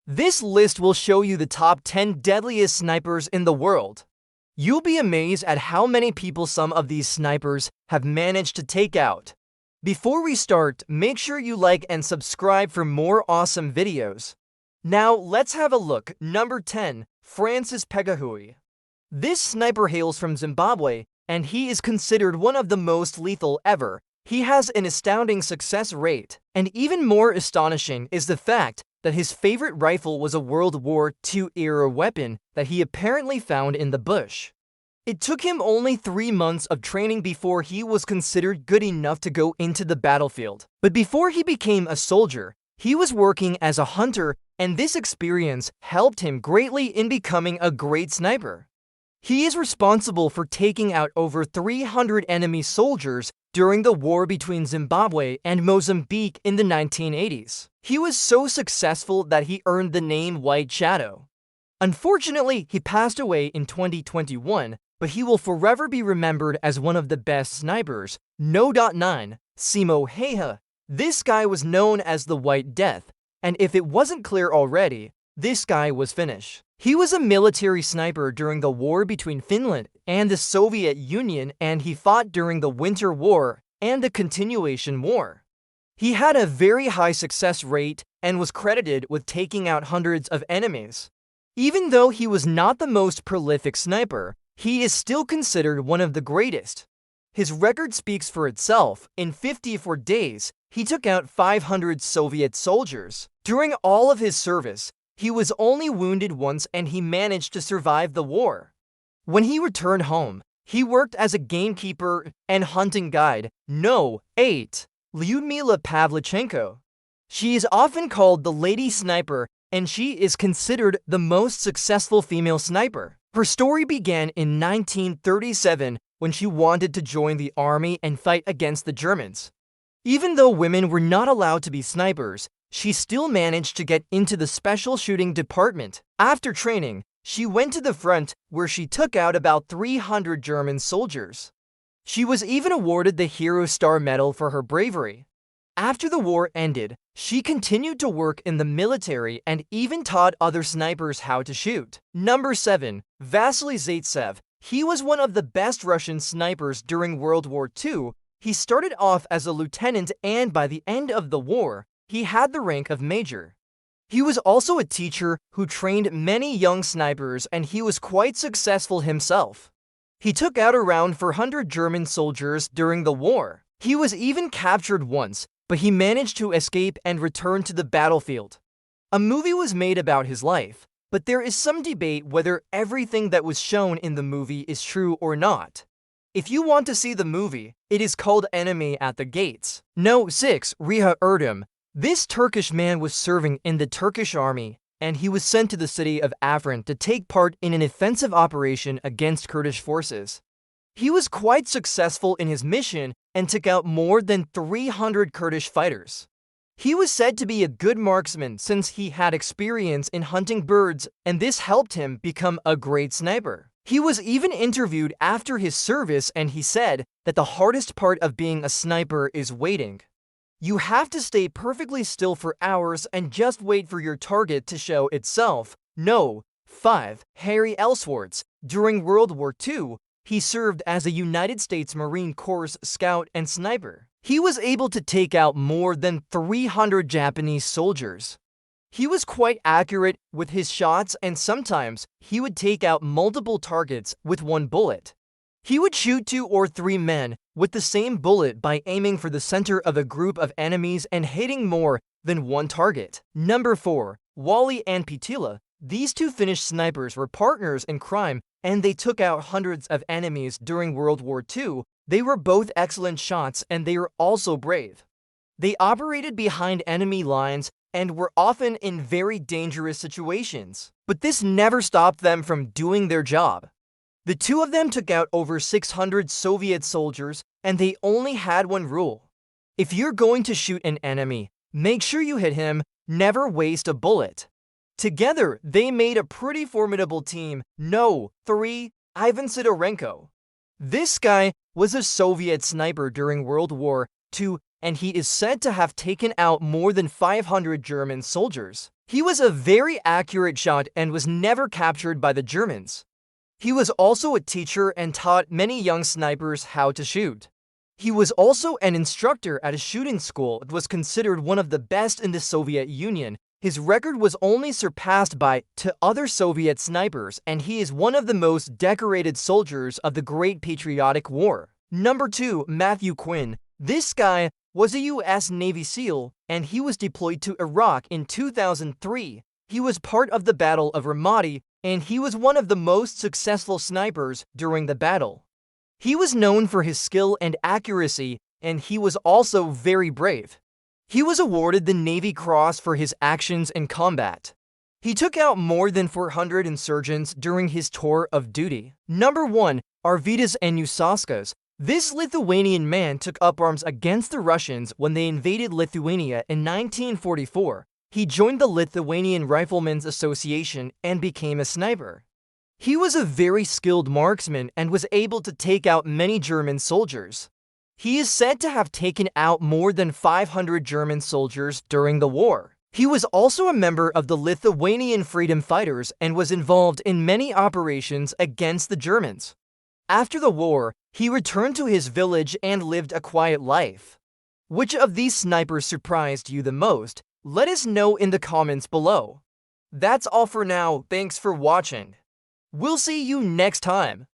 This list will show you the top 10 deadliest snipers in the world. You'll be amazed at how many people some of these snipers have managed to take out. Before we start, make sure you like and subscribe for more awesome videos. Now let's have a look. Number 10. Francis Peekahooi. This sniper hails from Zimbabwe, and he is considered one of the most lethal ever. He has an astounding success rate, and even more astonishing is the fact that his favorite rifle was a World War II-era weapon that he apparently found in the bush. It took him only 3 months of training before he was considered good enough to go into the battlefield. But before he became a soldier, he was working as a hunter, and this experience helped him greatly in becoming a great sniper. He is responsible for taking out over 300 enemy soldiers during the war between Zimbabwe and Mozambique in the 1980s. He was so successful that he earned the name White Shadow. Unfortunately, he passed away in 2021, but he will forever be remembered as one of the best snipers. 9. Simo Häyhä. This guy was known as the White Death, and if it wasn't clear already, this guy was Finnish. He was a military sniper during the war between Finland and the Soviet Union, and he fought during the Winter War and the Continuation War. He had a very high success rate and was credited with taking out hundreds of enemies. Even though he was not the most prolific sniper, he is still considered one of the greatest. His record speaks for itself. In 54 days, he took out 500 Soviet soldiers. During all of his service, he was only wounded once, and he managed to survive the war. When he returned home, he worked as a gamekeeper and hunting guide. 8. Lyudmila Pavlichenko. She is often called the Lady Sniper, and she is considered the most successful female sniper. Her story began in 1937 when she wanted to join the army and fight against the Germans. Even though women were not allowed to be snipers, she still managed to get into the special shooting department. After training, she went to the front where she took out about 300 German soldiers. She was even awarded the Hero Star Medal for her bravery. After the war ended, she continued to work in the military and even taught other snipers how to shoot. Number 7. Vasily Zaitsev. He was one of the best Russian snipers during World War II. He started off as a lieutenant, and by the end of the war, he had the rank of major. He was also a teacher who trained many young snipers, and he was quite successful himself. He took out around 400 German soldiers during the war. He was even captured once, but he managed to escape and return to the battlefield. A movie was made about his life, but there is some debate whether everything that was shown in the movie is true or not. If you want to see the movie, it is called Enemy at the Gates. 6. Riha Erdem. This Turkish man was serving in the Turkish army, and he was sent to the city of Afrin to take part in an offensive operation against Kurdish forces. He was quite successful in his mission and took out more than 300 Kurdish fighters. He was said to be a good marksman since he had experience in hunting birds, and this helped him become a great sniper. He was even interviewed after his service, and he said that the hardest part of being a sniper is waiting. You have to stay perfectly still for hours and just wait for your target to show itself. 5. Harry Ellsworth. During World War II, he served as a United States Marine Corps scout and sniper. He was able to take out more than 300 Japanese soldiers. He was quite accurate with his shots, and sometimes he would take out multiple targets with one bullet. He would shoot 2 or 3 men with the same bullet by aiming for the center of a group of enemies and hitting more than one target. Number 4. Wally and Pitila. These two Finnish snipers were partners in crime, and they took out hundreds of enemies during World War II. They were both excellent shots, and they were also brave. They operated behind enemy lines and were often in very dangerous situations, but this never stopped them from doing their job. The two of them took out over 600 Soviet soldiers, and they only had one rule. If you're going to shoot an enemy, make sure you hit him, never waste a bullet. Together, they made a pretty formidable team. 3. Ivan Sidorenko. This guy was a Soviet sniper during World War II, and he is said to have taken out more than 500 German soldiers. He was a very accurate shot and was never captured by the Germans. He was also a teacher and taught many young snipers how to shoot. He was also an instructor at a shooting school that was considered one of the best in the Soviet Union. His record was only surpassed by two other Soviet snipers, and he is one of the most decorated soldiers of the Great Patriotic War. Number 2, Matthew Quinn. This guy was a U.S. Navy SEAL, and he was deployed to Iraq in 2003. He was part of the Battle of Ramadi, and he was one of the most successful snipers during the battle. He was known for his skill and accuracy, and he was also very brave. He was awarded the Navy Cross for his actions in combat. He took out more than 400 insurgents during his tour of duty. Number 1, Arvdas and Yusas. This Lithuanian man took up arms against the Russians when they invaded Lithuania in 1944. He joined the Lithuanian Riflemen's Association and became a sniper. He was a very skilled marksman and was able to take out many German soldiers. He is said to have taken out more than 500 German soldiers during the war. He was also a member of the Lithuanian Freedom Fighters and was involved in many operations against the Germans. After the war, he returned to his village and lived a quiet life. Which of these snipers surprised you the most? Let us know in the comments below. That's all for now. Thanks for watching. We'll see you next time.